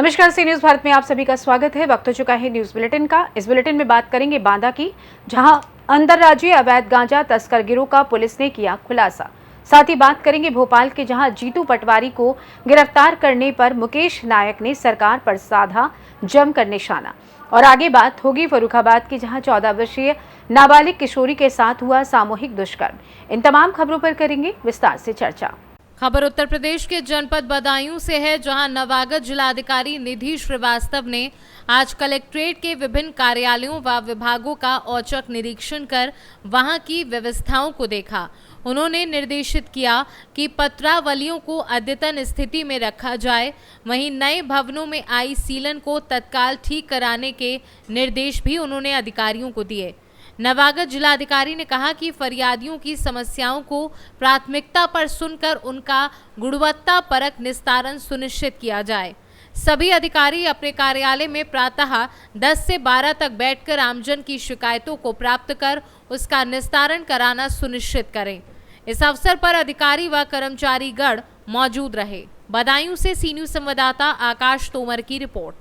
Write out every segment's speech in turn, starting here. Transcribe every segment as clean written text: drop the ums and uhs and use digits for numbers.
नमस्कार, सी न्यूज भारत में आप सभी का स्वागत है। वक्त हो चुका है न्यूज बुलेटिन का। इस बुलेटिन में बात करेंगे बांदा की, जहां अंतर्राज्यीय अवैध गांजा तस्कर गिरोह का पुलिस ने किया खुलासा। साथ ही बात करेंगे भोपाल के, जहां जीतू पटवारी को गिरफ्तार करने पर मुकेश नायक ने सरकार पर साधा जमकर निशाना। और आगे बात होगी फर्रुखाबाद की, जहां 14 वर्षीय नाबालिग किशोरी के साथ हुआ सामूहिक दुष्कर्म। इन तमाम खबरों पर करेंगे विस्तार से चर्चा। खबर उत्तर प्रदेश के जनपद बदायूं से है, जहां नवागत जिलाधिकारी निधि श्रीवास्तव ने आज कलेक्ट्रेट के विभिन्न कार्यालयों व विभागों का औचक निरीक्षण कर वहां की व्यवस्थाओं को देखा। उन्होंने निर्देशित किया कि पत्रावलियों को अद्यतन स्थिति में रखा जाए। वहीं नए भवनों में आई सीलन को तत्काल ठीक कराने के निर्देश भी उन्होंने अधिकारियों को दिए। नवागत जिलाधिकारी ने कहा कि फरियादियों की समस्याओं को प्राथमिकता पर सुनकर उनका गुणवत्ता परक निस्तारण सुनिश्चित किया जाए। सभी अधिकारी अपने कार्यालय में प्रातः 10 से 12 तक बैठकर आमजन की शिकायतों को प्राप्त कर उसका निस्तारण कराना सुनिश्चित करें। इस अवसर पर अधिकारी व कर्मचारीगण मौजूद रहे। बदायूं से सी न्यूज संवाददाता आकाश तोमर की रिपोर्ट।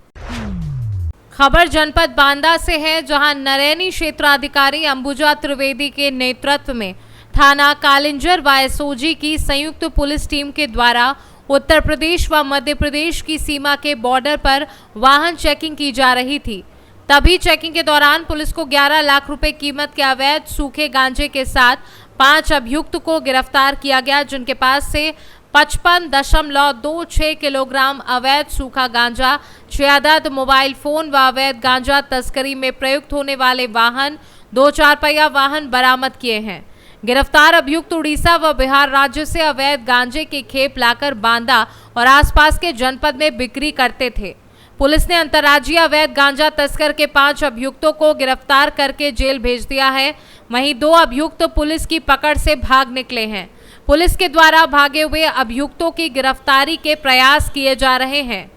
खबर जनपद बांदा से है, जहां नरैनी क्षेत्राधिकारी अंबुजा त्रिवेदी के नेतृत्व में थाना कालिंजर व एसओजी की संयुक्त पुलिस टीम के द्वारा उत्तर प्रदेश व मध्य प्रदेश की सीमा के बॉर्डर पर वाहन चेकिंग की जा रही थी। तभी चेकिंग के दौरान पुलिस को 11 लाख रुपए कीमत के अवैध सूखे गांजे के साथ 5 अभियुक्त को गिरफ्तार किया गया, जिनके पास से 55.26 किलोग्राम अवैध सूखा गांजा, 6 अदद मोबाइल फोन व अवैध गांजा तस्करी में प्रयुक्त होने वाले वाहन, 2 4-पहिया वाहन बरामद किए हैं। गिरफ्तार अभियुक्त उड़ीसा व बिहार राज्य से अवैध गांजे के खेप लाकर बांदा और आसपास के जनपद में बिक्री करते थे। पुलिस ने अंतर्राज्यीय अवैध गांजा तस्कर के 5 अभियुक्तों को गिरफ्तार करके जेल भेज दिया है। वहीं 2 अभियुक्त पुलिस की पकड़ से भाग निकले हैं। पुलिस के द्वारा भागे हुए अभियुक्तों की गिरफ्तारी के प्रयास किए जा रहे हैं।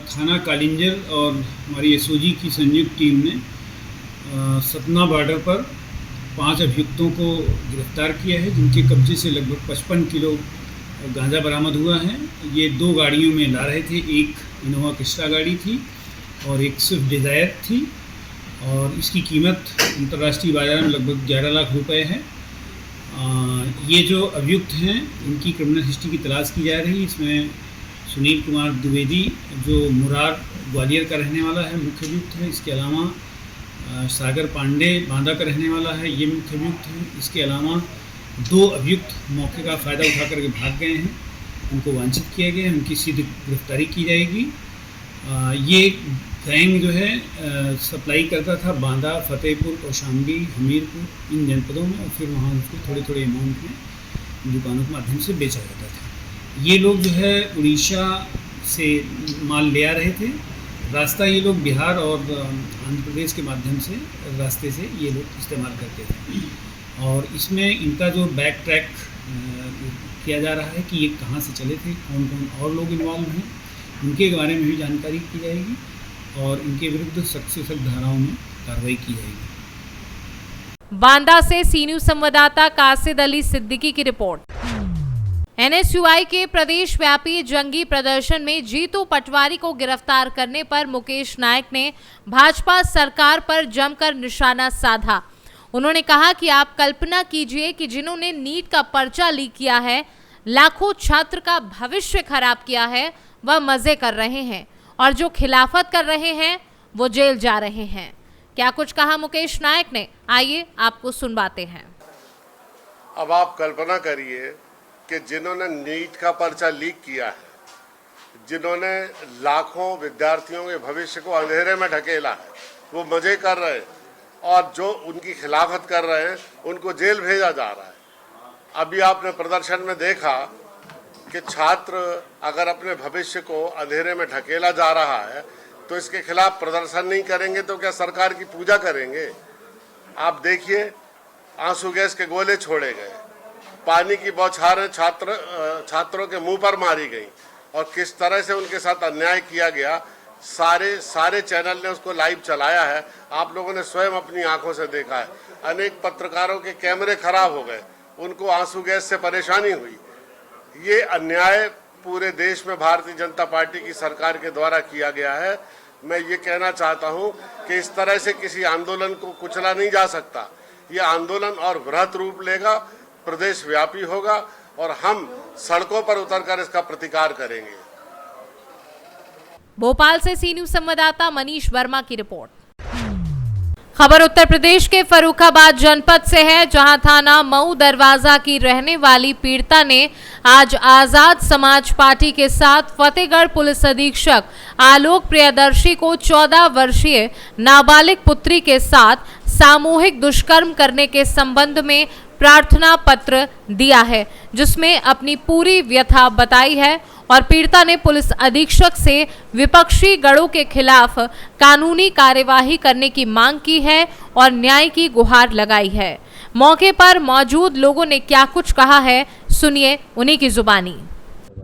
थाना कालिंजर और हमारी एसओजी की संयुक्त टीम ने सतना बॉर्डर पर 5 अभियुक्तों को गिरफ्तार किया है, जिनके कब्जे से लगभग 55 किलो गांजा बरामद हुआ है। ये 2 गाड़ियों में ला रहे थे, एक इनोवा क्रिस्टा गाड़ी थी और एक स्विफ्ट डिज़ायर थी, और इसकी कीमत अंतर्राष्ट्रीय बाजार में लगभग 11 लाख रुपए है। ये जो अभियुक्त हैं, इनकी क्रिमिनल हिस्ट्री की तलाश की जा रही है। इसमें सुनील कुमार द्विवेदी, जो मुरार ग्वालियर का रहने वाला है, मुख्य अभियुक्त है। इसके अलावा सागर पांडे बांदा का रहने वाला है, ये मुख्य अभियुक्त है। इसके अलावा 2 अभियुक्त मौके का फ़ायदा उठा करके भाग गए हैं, उनको वांछित किया गया है, उनकी सीधी गिरफ्तारी की जाएगी। ये गैंग जो है सप्लाई करता था बांदा, फतेहपुर, कौशाम्बी, हमीरपुर, इन जनपदों में, और फिर वहाँ उसको थोड़े थोड़े अमाउंट में दुकानों के माध्यम से बेचा जाता था। ये लोग जो है उड़ीसा से माल ले आ रहे थे। रास्ता ये लोग बिहार और आंध्र प्रदेश के माध्यम से रास्ते से ये लोग इस्तेमाल करते थे। और इसमें इनका जो बैक ट्रैक किया जा रहा है कि ये कहाँ से चले थे, कौन कौन और लोग इन्वॉल्व हैं, उनके बारे में भी जानकारी की जाएगी और इनके विरुद्ध सख्त से सख्त धाराओं में कार्रवाई की जाएगी। बांदा से सी न्यूज संवाददाता कासिद अली सिद्दीकी की रिपोर्ट। एनएसयूआई के प्रदेश व्यापी जंगी प्रदर्शन में जीतू पटवारी को गिरफ्तार करने पर मुकेश नायक ने भाजपा सरकार पर जमकर निशाना साधा। उन्होंने कहा कि आप कल्पना कीजिए कि जिन्होंने नीट का पर्चा लीक किया है, लाखों छात्र का भविष्य खराब किया है, वह मजे कर रहे हैं, और जो खिलाफत कर रहे हैं वो जेल जा रहे हैं। क्या कुछ कहा मुकेश नायक ने, आइए आपको सुनवाते हैं। अब आप कल्पना करिए कि जिन्होंने नीट का पर्चा लीक किया है, जिन्होंने लाखों विद्यार्थियों के भविष्य को अंधेरे में ढकेला है, वो मजे कर रहे हैं, और जो उनकी खिलाफत कर रहे हैं उनको जेल भेजा जा रहा है। अभी आपने प्रदर्शन में देखा कि छात्र अगर अपने भविष्य को अंधेरे में ढकेला जा रहा है तो इसके खिलाफ प्रदर्शन नहीं करेंगे तो क्या सरकार की पूजा करेंगे? आप देखिए, आंसू गैस के गोले छोड़े गए, पानी की बौछारें छात्रों के मुंह पर मारी गई, और किस तरह से उनके साथ अन्याय किया गया, सारे चैनल ने उसको लाइव चलाया है। आप लोगों ने स्वयं अपनी आंखों से देखा है। अनेक पत्रकारों के कैमरे खराब हो गए, उनको आंसू गैस से परेशानी हुई। ये अन्याय पूरे देश में भारतीय जनता पार्टी की सरकार के द्वारा किया गया है। मैं ये कहना चाहता हूँ कि इस तरह से किसी आंदोलन को कुचला नहीं जा सकता। ये आंदोलन और वृहत रूप लेगा, प्रदेश व्यापी होगा और हम सड़कों पर उतरकर इसका प्रतिकार करेंगे। भोपाल से सी न्यूज संवाददाता मनीष वर्मा की रिपोर्ट। खबर उत्तर प्रदेश के फर्रुखाबाद जनपद से है, जहां थाना मऊ दरवाजा की रहने वाली पीड़िता ने आज आजाद समाज पार्टी के साथ फतेहगढ़ पुलिस अधीक्षक आलोक प्रियदर्शी को 14 वर्षीय नाबालिग पुत्री के साथ सामूहिक दुष्कर्म करने के संबंध में प्रार्थना पत्र दिया है, जिसमें अपनी पूरी व्यथा बताई है और पीड़िता ने पुलिस अधीक्षक से विपक्षी गढ़ों के खिलाफ कानूनी कार्यवाही करने की मांग की है और न्याय की गुहार लगाई है। मौके पर मौजूद लोगों ने क्या कुछ कहा है, सुनिए उन्हीं की जुबानी।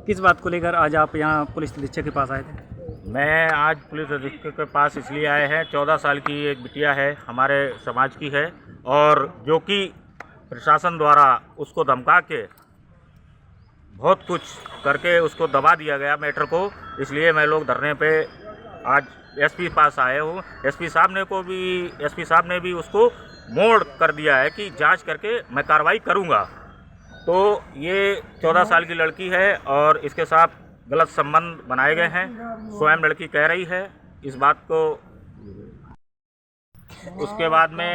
किस बात को लेकर आज आप यहाँ पुलिस अधीक्षक के पास आए थे? मैं आज पुलिस अधीक्षक के पास इसलिए आए हैं, 14 साल की एक बिटिया है, हमारे समाज की है, और जो कि प्रशासन द्वारा उसको धमका के बहुत कुछ करके उसको दबा दिया गया मैटर को। इसलिए मैं लोग धरने पे आज एसपी पास आए हूँ। एसपी साहब ने भी उसको मोड़ कर दिया है कि जांच करके मैं कार्रवाई करूँगा। तो ये 14 साल की लड़की है और इसके साथ गलत संबंध बनाए गए हैं, स्वयं लड़की कह रही है इस बात को। उसके बाद में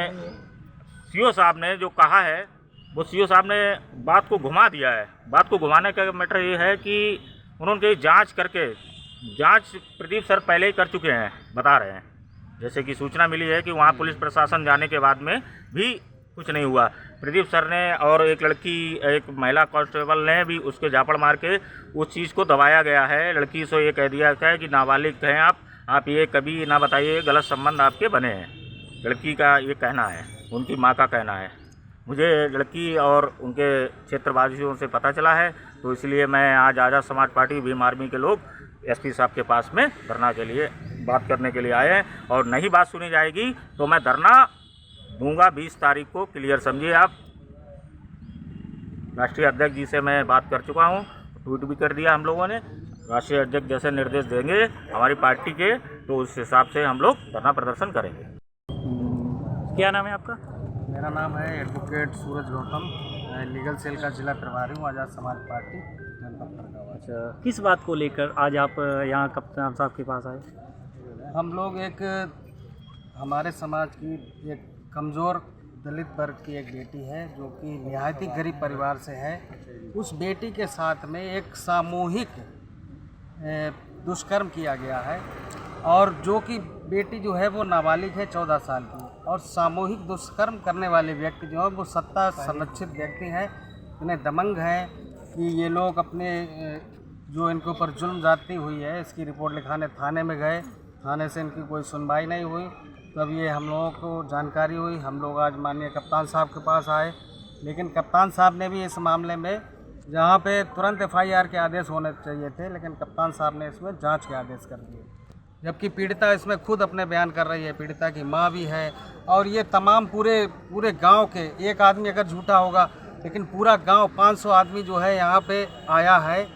सीओ साहब ने जो कहा है वो सीओ साहब ने बात को घुमा दिया है। बात को घुमाने का मैटर ये है कि उन्होंने जांच प्रदीप सर पहले ही कर चुके हैं, बता रहे हैं। जैसे कि सूचना मिली है कि वहाँ पुलिस प्रशासन जाने के बाद में भी कुछ नहीं हुआ। प्रदीप सर ने और एक महिला कांस्टेबल ने भी उसके झापड़ मार के उस चीज़ को दबाया गया है। लड़की से ये कह दिया गया है कि नाबालिग हैं आप ये कभी ना बताइए, गलत संबंध आपके बने हैं। लड़की का ये कहना है, उनकी माँ का कहना है। मुझे लड़की और उनके क्षेत्रवासियों से पता चला है, तो इसलिए मैं आज आज़ाद समाज पार्टी भीम आर्मी के लोग एसपी साहब के पास में धरना के लिए बात करने के लिए आए हैं। और नहीं बात सुनी जाएगी तो मैं धरना दूंगा 20 तारीख को, क्लियर समझिए आप। राष्ट्रीय अध्यक्ष जी से मैं बात कर चुका हूँ, ट्वीट भी कर दिया हम लोगों ने। राष्ट्रीय अध्यक्ष जैसे निर्देश देंगे हमारी पार्टी के, तो उस हिसाब से हम लोग धरना प्रदर्शन करेंगे। क्या नाम है आपका? मेरा नाम है एडवोकेट सूरज गौतम, मैं लीगल सेल का जिला प्रभारी हूँ आज़ाद समाज पार्टी जनपद फर्रुखाबाद। अच्छा, किस बात को लेकर आज आप यहाँ कप्तान साहब के पास आए? हम लोग हमारे समाज की एक कमज़ोर दलित वर्ग की एक बेटी है जो कि निहायत ही गरीब परिवार से है। उस बेटी के साथ में एक सामूहिक दुष्कर्म किया गया है और जो कि बेटी जो है वो नाबालिग है 14 साल की, और सामूहिक दुष्कर्म करने वाले व्यक्ति जो हैं वो सत्ता संरक्षित व्यक्ति हैं, इन्हें दमंग हैं कि ये लोग अपने जो इनके ऊपर जुल्म जाती हुई है इसकी रिपोर्ट लिखाने थाने में गए, थाने से इनकी कोई सुनवाई नहीं हुई। तब ये हम लोगों को जानकारी हुई, हम लोग आज माननीय कप्तान साहब के पास आए, लेकिन कप्तान साहब ने भी इस मामले में जहाँ पे तुरंत FIR के आदेश होने चाहिए थे, लेकिन कप्तान साहब ने इसमें जांच के आदेश कर दिए। जबकि पीड़िता इसमें खुद अपने बयान कर रही है, पीड़िता की माँ भी है, और ये तमाम पूरे गांव के, एक आदमी अगर झूठा होगा लेकिन पूरा गांव 500 आदमी जो है यहाँ पे आया है,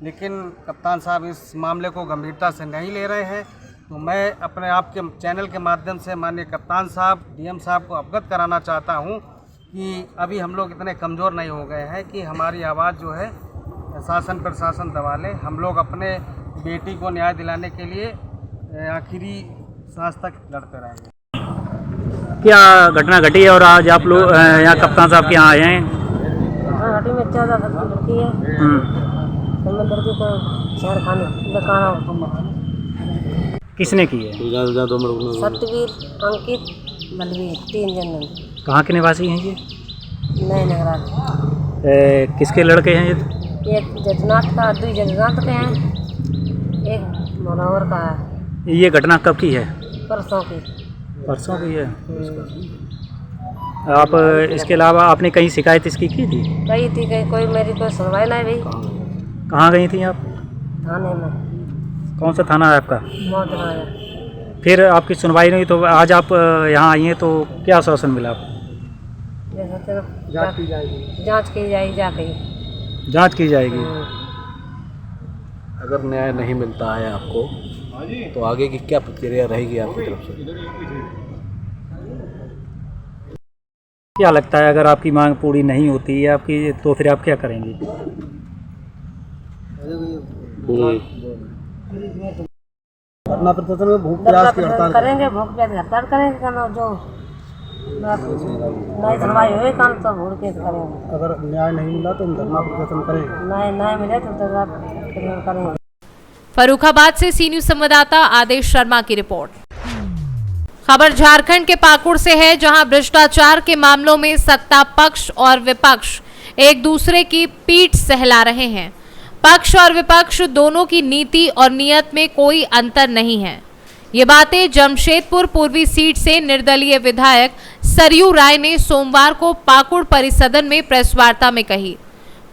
लेकिन कप्तान साहब इस मामले को गंभीरता से नहीं ले रहे हैं। तो मैं अपने आपके चैनल के माध्यम से माननीय कप्तान साहब, DM साहब को अवगत कराना चाहता हूँ कि अभी हम लोग इतने कमज़ोर नहीं हो गए हैं कि हमारी आवाज़ जो है शासन प्रशासन दबा ले। हम लोग अपने बेटी को न्याय दिलाने के लिए आखिरी सांस तक लड़ते रहेंगे। क्या घटना घटी है और आज आप लोग यहाँ कप्तान साहब के यहाँ आए हैं? घाटी में 14 साल की लड़की है, तो मैं लड़की को शहर खाने दिखाना। किसने की है? सत्यवीर, अंकित, बलवीर, 3 जन। कहाँ के निवासी हैं ये? नए नगरा। किसके लड़के हैं ये? एक जजनाथ का, 2 जजनाथ के हैं, एक मनोहर का है। ये घटना कब की है? परसों की है। आप इसके अलावा आपने कहीं शिकायत इसकी की थी? गई थी, कोई मेरी कोई सुनवाई नहीं हुई। कहाँ गई थी आप? थाने में। कौन सा थाना है आपका? मौत राजा। फिर आपकी सुनवाई नहीं, तो आज आप यहाँ आई हैं, तो क्या आश्वासन मिला आपको? जांच की जाएगी, जांच की जाएगी। अगर न्याय नहीं मिलता है आपको तो आगे की क्या प्रक्रिया रहेगी आपकी तरफ से? क्या लगता है अगर आपकी मांग पूरी नहीं होती है आपकी तो फिर आप क्या करेंगे? धरना प्रदर्शन में भूख प्यास की हड़ताल करेंगे, भूख प्यास की हड़ताल करेंगे। करना जो नहीं सुनवाई हुई काम तो भूख के करेंगे। अगर न्याय नहीं मिला तो हम धरना प्रदर्शन करेंगे। नहीं मिले तो धरना प्रदर्शन करेंगे। फर्रुखाबाद से सी न्यूज संवाददाता आदेश शर्मा की रिपोर्ट। खबर झारखंड के पाकुड़ से है, जहां भ्रष्टाचार के मामलों में सत्ता पक्ष और विपक्ष एक दूसरे की पीठ सहला रहे हैं। पक्ष और विपक्ष दोनों की नीति और नियत में कोई अंतर नहीं है। ये बातें जमशेदपुर पूर्वी सीट से निर्दलीय विधायक सरयू राय ने सोमवार को पाकुड़ परिसदन में प्रेस वार्ता में कही।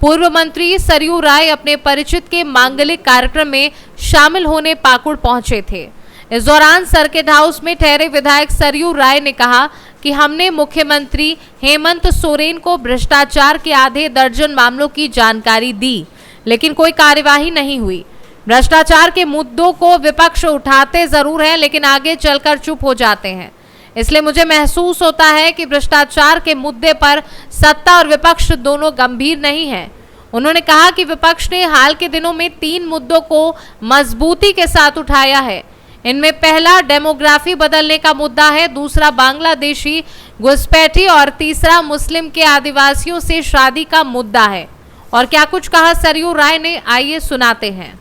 पूर्व मंत्री सरयू राय अपने परिचित के मांगलिक कार्यक्रम में शामिल होने पाकुड़ पहुंचे थे। इस दौरान सर्किट हाउस में ठहरे विधायक सरयू राय ने कहा कि हमने मुख्यमंत्री हेमंत सोरेन को भ्रष्टाचार के आधे दर्जन मामलों की जानकारी दी, लेकिन कोई कार्यवाही नहीं हुई। भ्रष्टाचार के मुद्दों को विपक्ष उठाते जरूर है, लेकिन आगे चलकर चुप हो जाते हैं। इसलिए मुझे महसूस होता है कि भ्रष्टाचार के मुद्दे पर सत्ता और विपक्ष दोनों गंभीर नहीं है। उन्होंने कहा कि विपक्ष ने हाल के दिनों में 3 मुद्दों को मजबूती के साथ उठाया है। इनमें पहला डेमोग्राफी बदलने का मुद्दा है, दूसरा बांग्लादेशी घुसपैठी और तीसरा मुस्लिम के आदिवासियों से शादी का मुद्दा है। और क्या कुछ कहा सरयू राय ने, आइए सुनाते हैं।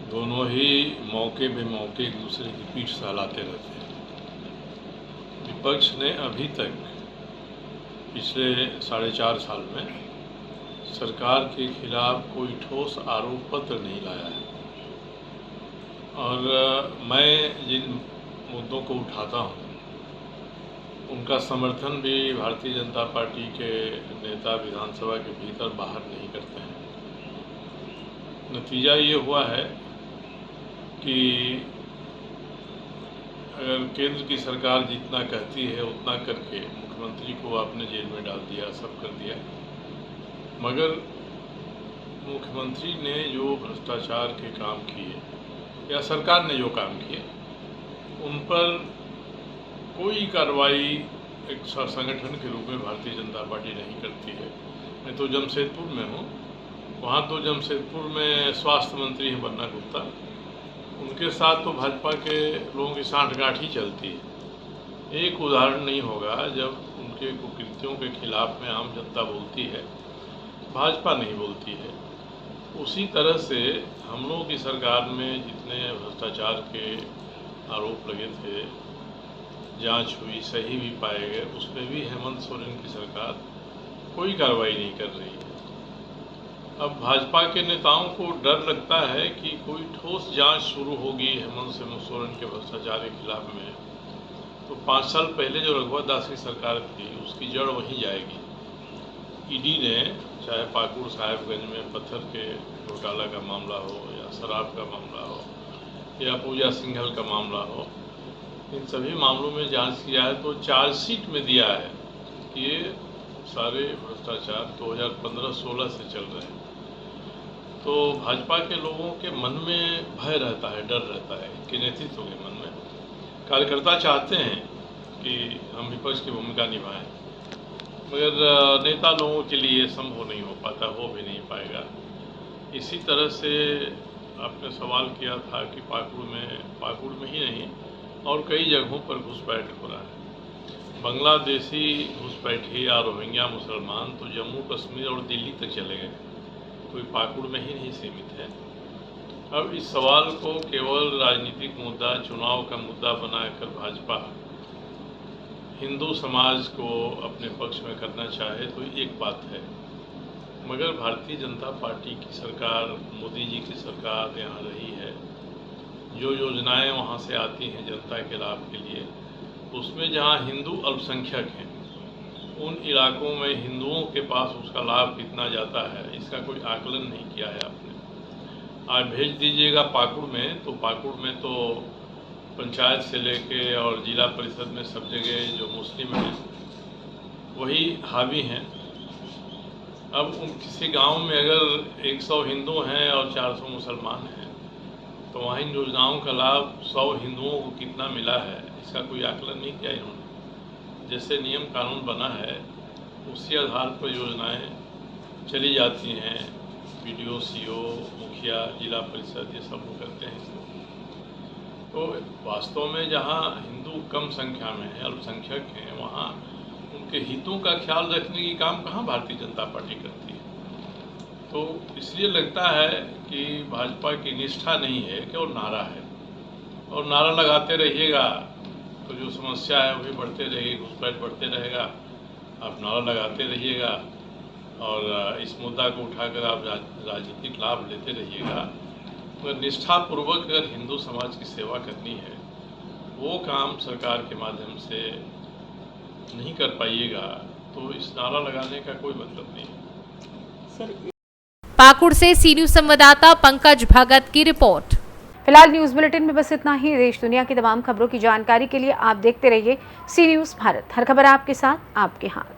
दोनों ही मौके बेमौके एक दूसरे की पीठ सहलाते रहते हैं। विपक्ष ने अभी तक पिछले 4.5 साल में सरकार के खिलाफ कोई ठोस आरोप पत्र नहीं लाया है। और मैं जिन मुद्दों को उठाता हूँ उनका समर्थन भी भारतीय जनता पार्टी के नेता विधानसभा के भीतर बाहर नहीं करते हैं। नतीजा ये हुआ है कि अगर केंद्र की सरकार जितना कहती है उतना करके मुख्यमंत्री को आपने जेल में डाल दिया, सब कर दिया, मगर मुख्यमंत्री ने जो भ्रष्टाचार के काम किए या सरकार ने जो काम किए उन पर कोई कार्रवाई एक संगठन के रूप में भारतीय जनता पार्टी नहीं करती है। मैं तो जमशेदपुर में हूँ, वहाँ तो जमशेदपुर में स्वास्थ्य मंत्री हैं बन्ना गुप्ता, उनके साथ तो भाजपा के लोगों की सांठगांठ ही चलती है। एक उदाहरण नहीं होगा जब उनके कुकृत्यों के खिलाफ में आम जनता बोलती है, भाजपा नहीं बोलती है। उसी तरह से हम लोगों की सरकार में जितने भ्रष्टाचार के आरोप लगे थे, जांच हुई, सही भी पाए गए, उसमें भी हेमंत सोरेन की सरकार कोई कार्रवाई नहीं कर रही है। अब भाजपा के नेताओं को डर लगता है कि कोई ठोस जांच शुरू होगी हेमंत सोरेन के भ्रष्टाचार के खिलाफ में, तो 5 साल पहले जो रघुवर दास की सरकार थी उसकी जड़ वहीं जाएगी। ईडी ने चाहे पाकुड़ साहेबगंज में पत्थर के घोटाला का मामला हो या शराब का मामला हो या पूजा सिंघल का मामला हो, इन सभी मामलों में जांच किया है तो चार्जशीट में दिया है कि ये सारे भ्रष्टाचार 2015-16 से चल रहे हैं। तो भाजपा के लोगों के मन में भय रहता है, डर रहता है, इनके नेतृत्व के मन में। कार्यकर्ता चाहते हैं कि हम विपक्ष की भूमिका निभाएं, मगर नेता लोगों के लिए संभव नहीं हो पाता, हो भी नहीं पाएगा। इसी तरह से आपने सवाल किया था कि पाकुड़ में ही नहीं और कई जगहों पर घुसपैठ हो रहा है। बांग्लादेशी घुसपैठी या रोहिंग्या मुसलमान तो जम्मू कश्मीर और दिल्ली तक चले गए, कोई पाकुड़ में ही नहीं सीमित है। अब इस सवाल को केवल राजनीतिक मुद्दा, चुनाव का मुद्दा बनाकर भाजपा हिंदू समाज को अपने पक्ष में करना चाहे तो एक बात है, मगर भारतीय जनता पार्टी की सरकार, मोदी जी की सरकार यहाँ रही है, जो योजनाएं वहाँ से आती हैं जनता के लाभ के लिए, उसमें जहाँ हिंदू अल्पसंख्यक हैं उन इलाकों में हिंदुओं के पास उसका लाभ कितना जाता है, इसका कोई आकलन नहीं किया है आपने। आज भेज दीजिएगा पाकुड़ में, तो पाकुड़ में तो पंचायत से लेके और जिला परिषद में सब जगह जो मुस्लिम हैं वही हावी हैं। अब किसी गांव में अगर 100 हिंदू हैं और 400 मुसलमान हैं, तो वहाँ इन योजनाओं का लाभ 100 हिंदुओं को कितना मिला है, इसका कोई आकलन नहीं किया इन्होंने। जैसे नियम कानून बना है उसी आधार पर योजनाएं चली जाती हैं। PDO, CO, मुखिया, जिला परिषद ये सब लोग करते हैं इसको। तो वास्तव में जहाँ हिंदू कम संख्या में है, अल्पसंख्यक हैं, वहाँ उनके हितों का ख्याल रखने की काम कहाँ भारतीय जनता पार्टी करती है। तो इसलिए लगता है कि भाजपा की निष्ठा नहीं है, केवल नारा है, और नारा लगाते रहिएगा तो जो समस्या है वही बढ़ते रहेगी, घुसपैठ बढ़ते रहेगा। आप नारा लगाते रहिएगा और इस मुद्दा को उठाकर आप राजनीतिक लाभ लेते रहिएगा। मगर निष्ठापूर्वक अगर हिंदू समाज की सेवा करनी है, वो काम सरकार के माध्यम से नहीं कर पाइएगा, तो इस नारा लगाने का कोई मतलब नहीं है। पाकुड़ से सी न्यूज संवाददाता पंकज भगत की रिपोर्ट। फिलहाल न्यूज बुलेटिन में बस इतना ही। देश दुनिया की तमाम खबरों की जानकारी के लिए आप देखते रहिए सी न्यूज भारत। हर खबर आपके साथ, आपके हाथ।